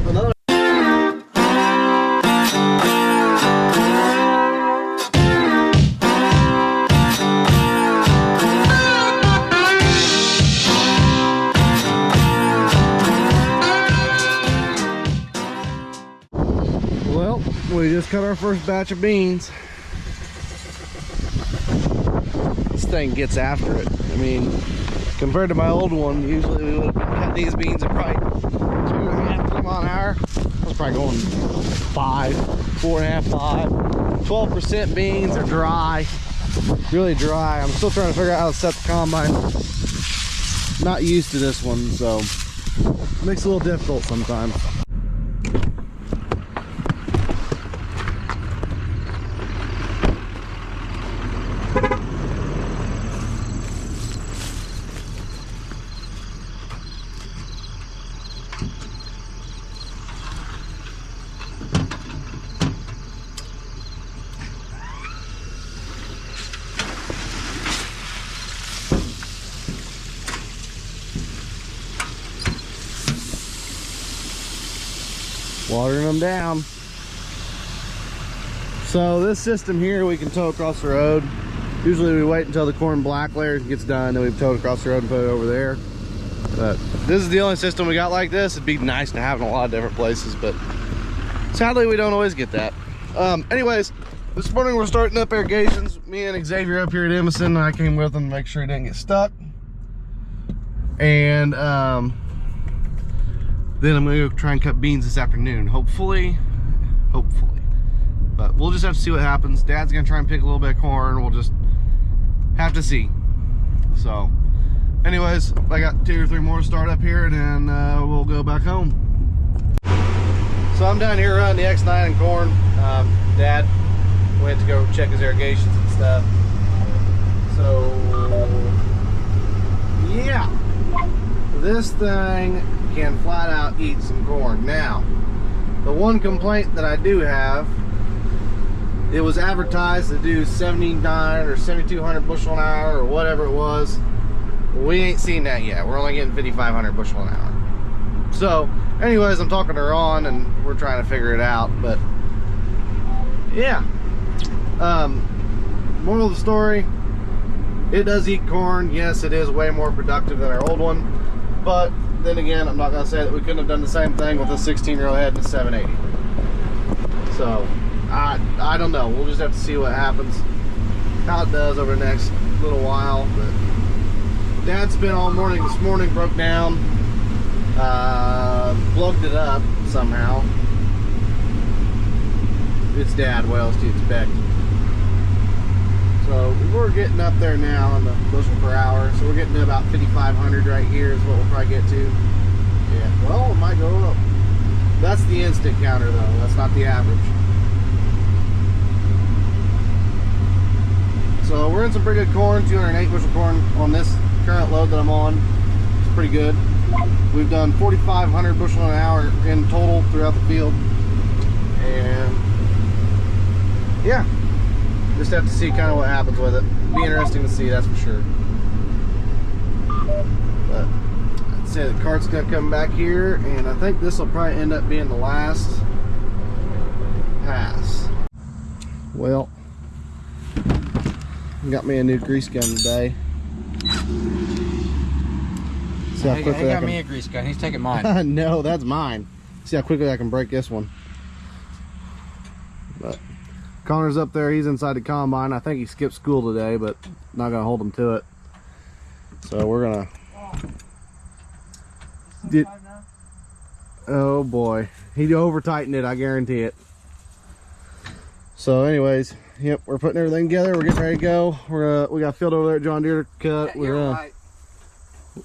another. Well, we just cut our first batch of beans. This thing gets after it. I mean, compared to my old one, usually we would have cut these beans at probably 2.5 mile an hour. I was probably going 5, 4.5, 5. 12% beans are dry, really dry. I'm still trying to figure out how to set the combine. Not used to this one, so it makes it a little difficult sometimes. Watering them down. So this system here we can tow across the road. Usually we wait until the corn black layer gets done, then we tow it across the road and put it over there. But this is the only system we got like this. It'd be nice to have in a lot of different places, but sadly we don't always get that. Anyways, this morning we're starting up irrigations. Me and Xavier up here at Emerson. I came with him to make sure he didn't get stuck. And then I'm gonna go try and cut beans this afternoon. Hopefully. But we'll just have to see what happens. Dad's gonna try and pick a little bit of corn. We'll just have to see. So, anyways, I got 2 or 3 more to start up here, and then we'll go back home. So I'm down here running the X9 and corn. Dad went to go check his irrigations and stuff. So, yeah. This thing can flat out eat some corn. Now, the one complaint that I do have, it was advertised to do 79 or 7,200 bushel an hour or whatever it was. We ain't seen that yet. We're only getting 5,500 bushel an hour. So, anyways, I'm talking to Ron and we're trying to figure it out. But yeah, moral of the story, it does eat corn. Yes, it is way more productive than our old one, but then again, I'm not going to say that we couldn't have done the same thing with a 16-year-old head and a 780. So, I don't know. We'll just have to see what happens, how it does over the next little while. But Dad's been all morning this morning, broke down, plugged it up somehow. It's Dad, what else do you expect? So we're getting up there now in the bushel per hour. So we're getting to about 5,500 right here is what we'll probably get to. Yeah, well, it might go up. That's the instant counter though. That's not the average. So we're in some pretty good corn, 208 bushel corn on this current load that I'm on. It's pretty good. We've done 4,500 bushel an hour in total throughout the field. And yeah. Just have to see kind of what happens with it. It'll be interesting to see, that's for sure. But I'd say the cart's gonna come back here, and I think this will probably end up being the last pass. Well, got me a new grease gun today. See how quickly he got me a grease gun. He's taking mine. No, that's mine. See how quickly I can break this one. But Connor's up there, he's inside the combine. I think he skipped school today, but not gonna hold him to it. So we're gonna oh boy, he over tightened it, I guarantee it. So anyways, yep, we're putting everything together, we're getting ready to go. We got a field over there at John Deere to cut. We're right.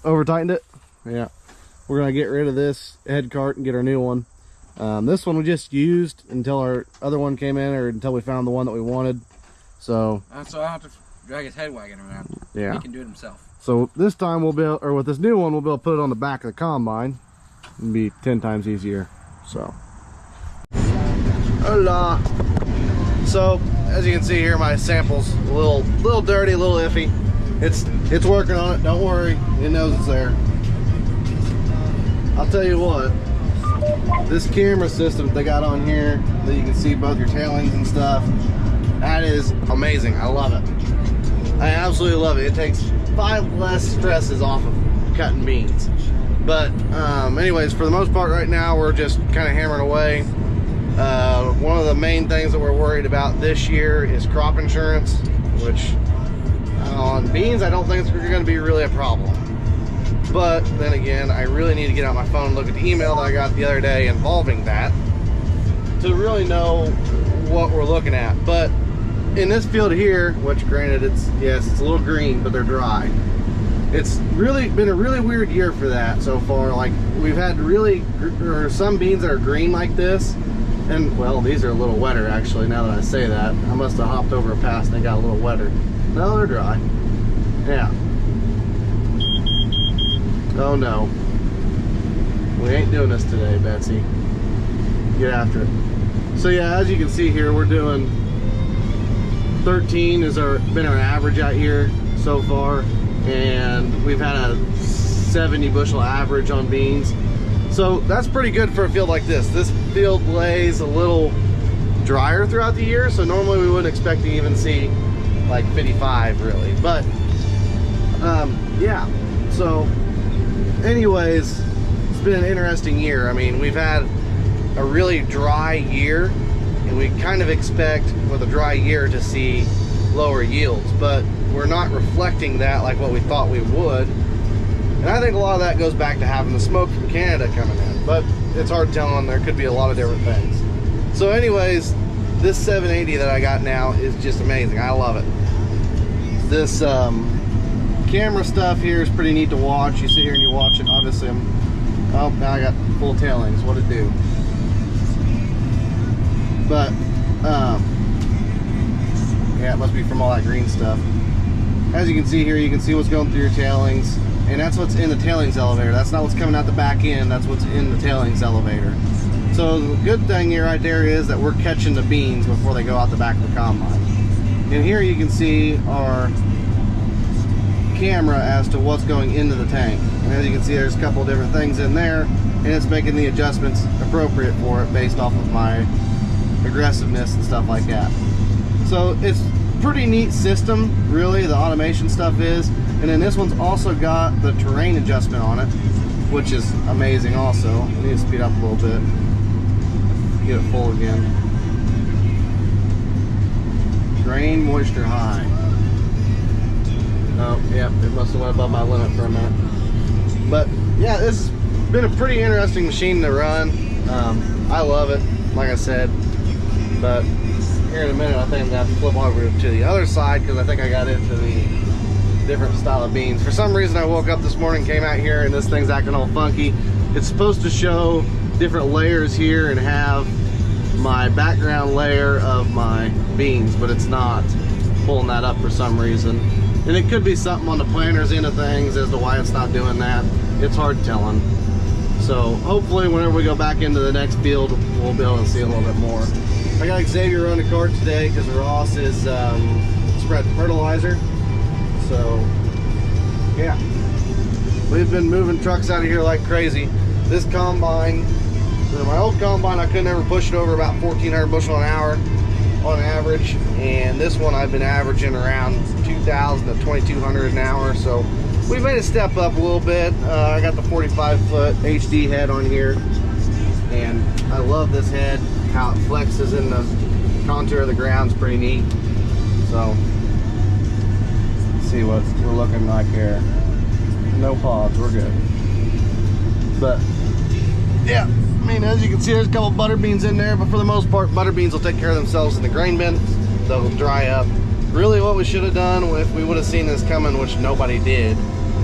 Over tightened it. Yeah, we're gonna get rid of this head cart and get our new one. This one we just used until our other one came in, or until we found the one that we wanted. So I have to drag his head wagon around. Yeah, he can do it himself. So this time we'll be able, or with this new one, we'll be able to put it on the back of the combine. It'll be 10 times easier. So hola. So as you can see here, my sample's a little dirty, a little iffy. It's working on it, don't worry, it knows it's there. I'll tell you what, this camera system they got on here that you can see both your tailings and stuff, that is amazing. I love it. I absolutely love it. It takes 5 less stresses off of cutting beans. But anyways, for the most part right now, we're just kind of hammering away. One of the main things that we're worried about this year is crop insurance, which on beans I don't think it's going to be really a problem. But then again, I really need to get out my phone and look at the email that I got the other day involving that to really know what we're looking at. But in this field here, which granted it's a little green, but they're dry. It's really been a really weird year for that so far. Like, we've had some beans that are green like this, and well, these are a little wetter actually. Now that I say that, I must have hopped over a pass and they got a little wetter. No, they're dry. Yeah. Oh no, we ain't doing this today, Betsy. Get after it. So yeah, as you can see here, we're doing 13 has been our average out here so far, and we've had a 70 bushel average on beans. So that's pretty good for a field like this. This field lays a little drier throughout the year, so normally we wouldn't expect to even see like 55 really. But yeah, so anyways, it's been an interesting year. I mean, we've had a really dry year, and we kind of expect with a dry year to see lower yields, but we're not reflecting that like what we thought we would. And I think a lot of that goes back to having the smoke from Canada coming in, but it's hard telling. There could be a lot of different things. So anyways, this 780 that I got now is just amazing. I love it. This camera stuff here is pretty neat to watch. You sit here and you watch it. Obviously oh, now I got full tailings. What'd it do? But yeah, it must be from all that green stuff. As you can see here, you can see what's going through your tailings, and that's what's in the tailings elevator. That's not what's coming out the back end, that's what's in the tailings elevator. So the good thing here right there is that we're catching the beans before they go out the back of the combine. And here you can see our camera as to what's going into the tank. And as you can see, there's a couple of different things in there, and it's making the adjustments appropriate for it based off of my aggressiveness and stuff like that. So it's a pretty neat system, really, the automation stuff is. And then this one's also got the terrain adjustment on it, which is amazing also. I need to speed up a little bit, get it full again. Drain moisture high. Oh, yep, it must have went above my limit for a minute. But yeah, this has been a pretty interesting machine to run. I love it, like I said. But here in a minute, I think I'm gonna have to flip over to the other side because I think I got into the different style of beans. For some reason, I woke up this morning, came out here, and this thing's acting all funky. It's supposed to show different layers here and have my background layer of my beans, but it's not pulling that up for some reason. And it could be something on the planter's end of things as to why it's not doing that. It's hard telling. So hopefully whenever we go back into the next field, we'll be able to see a little bit more. I got Xavier on the cart today because Ross is spreading fertilizer. So yeah, we've been moving trucks out of here like crazy. This combine, my old combine, I couldn't ever push it over about 1,400 bushel an hour on average, and this one I've been averaging around 2,000 to 2,200 an hour. So we made a step up a little bit. I got the 45-foot HD head on here, and I love this head. How it flexes in the contour of the ground's pretty neat. So let's see what we're looking like here. No pods, we're good. But yeah, I mean, as you can see, there's a couple butter beans in there, but for the most part, butter beans will take care of themselves in the grain bin. They'll dry up. Really what we should have done if we would have seen this coming, which nobody did,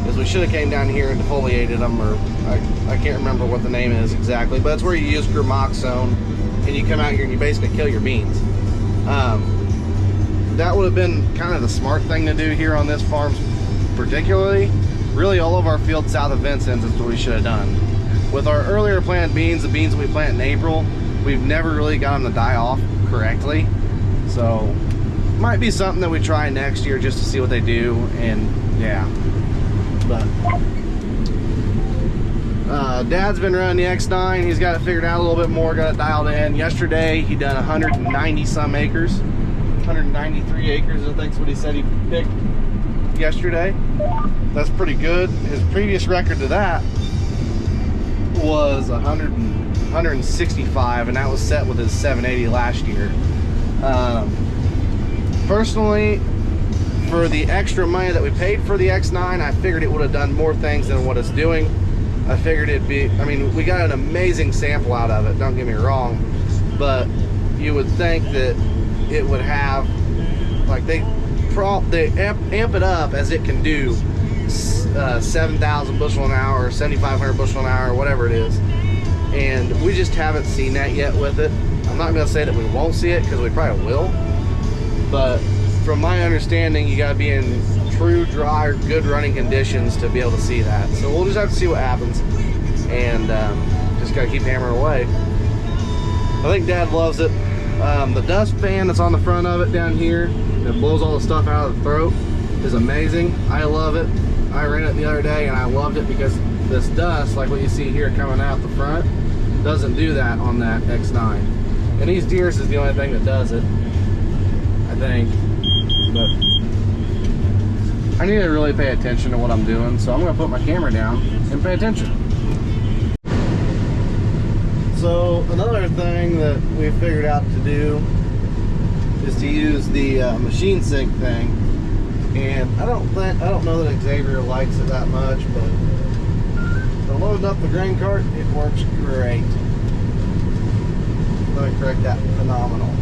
is we should have came down here and defoliated them, or I can't remember what the name is exactly, but it's where you use Gramoxone and you come out here and you basically kill your beans. That would have been kind of the smart thing to do here on this farm particularly. Really all of our fields south of Vincent's is what we should have done. With our earlier planted beans, the beans that we plant in April, we've never really got them to die off correctly. So might be something that we try next year just to see what they do. And yeah, but Dad's been running the X9. He's got it figured out a little bit more, got it dialed in. Yesterday he done 190 some acres, 193 acres I think is what he said he picked yesterday. That's pretty good. His previous record to that was 165, and that was set with his 780 last year. Personally, for the extra money that we paid for the X9, I figured it would have done more things than what it's doing. I figured it'd be, I mean, we got an amazing sample out of it, don't get me wrong, but you would think that it would have, like, they amp it up as it can do 7,000 bushel an hour, 7,500 bushel an hour, whatever it is, and we just haven't seen that yet with it. I'm not going to say that we won't see it, because we probably will, but from my understanding, you got to be in true dry or good running conditions to be able to see that. So we'll just have to see what happens, and just got to keep hammering away. I think Dad loves it. The dust fan that's on the front of it down here that blows all the stuff out of the throat is amazing. I love it. I ran it the other day and I loved it because this dust, like what you see here coming out the front, doesn't do that on that X9. And these Deere's is the only thing that does it, I think. But I need to really pay attention to what I'm doing, so I'm going to put my camera down and pay attention. So another thing that we figured out to do is to use the machine sync thing, and I don't know that Xavier likes it that much, but for loading up the grain cart, it works great. Let me correct that, phenomenal.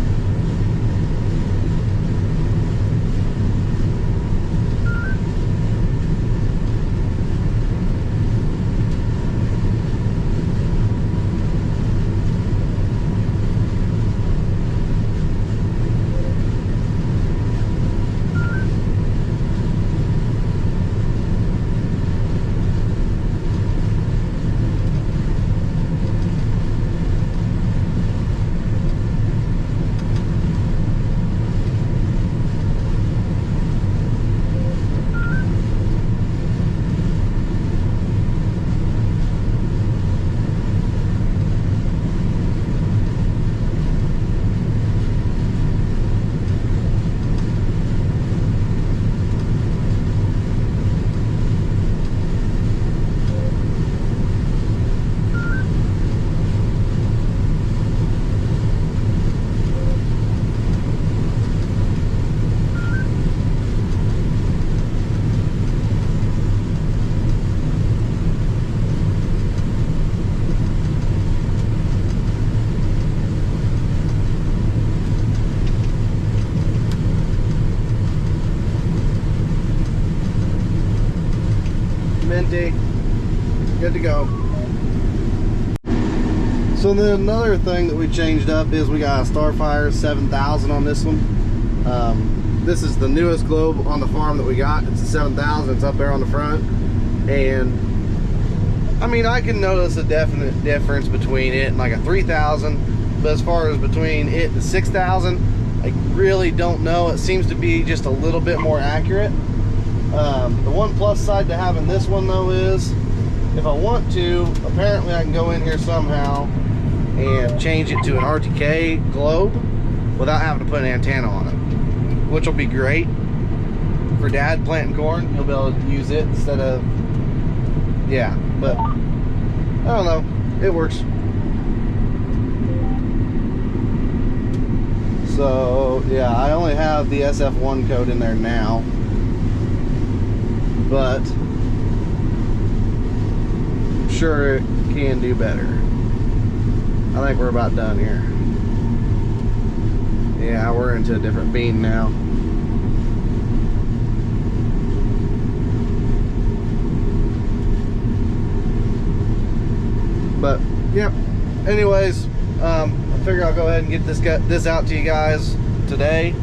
Good to go. So then another thing that we changed up is we got a Starfire 7000 on this one. This is the newest globe on the farm that we got. It's a 7000. It's up there on the front, and I mean, I can notice a definite difference between it and like a 3000, but as far as between it and the 6000, I really don't know. It seems to be just a little bit more accurate. The one plus side to having this one though is, if I want to, apparently I can go in here somehow and change it to an RTK globe without having to put an antenna on it, which will be great for Dad planting corn. He'll be able to use it instead of, yeah, but I don't know, it works. So yeah, I only have the SF1 code in there now, but I'm sure it can do better. I think we're about done here. Yeah, we're into a different bean now. But yeah, anyways, I figure I'll go ahead and get this out to you guys today.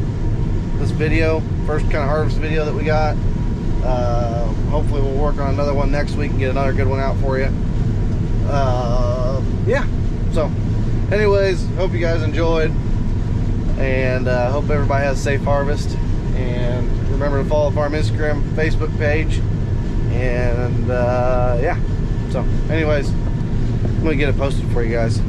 This video, first kind of harvest video that we got. Hopefully we'll work on another one next week and get another good one out for you. Yeah, so anyways, hope you guys enjoyed, and hope everybody has a safe harvest, and remember to follow the farm Instagram, Facebook page, and yeah, so anyways, I'm gonna get it posted for you guys.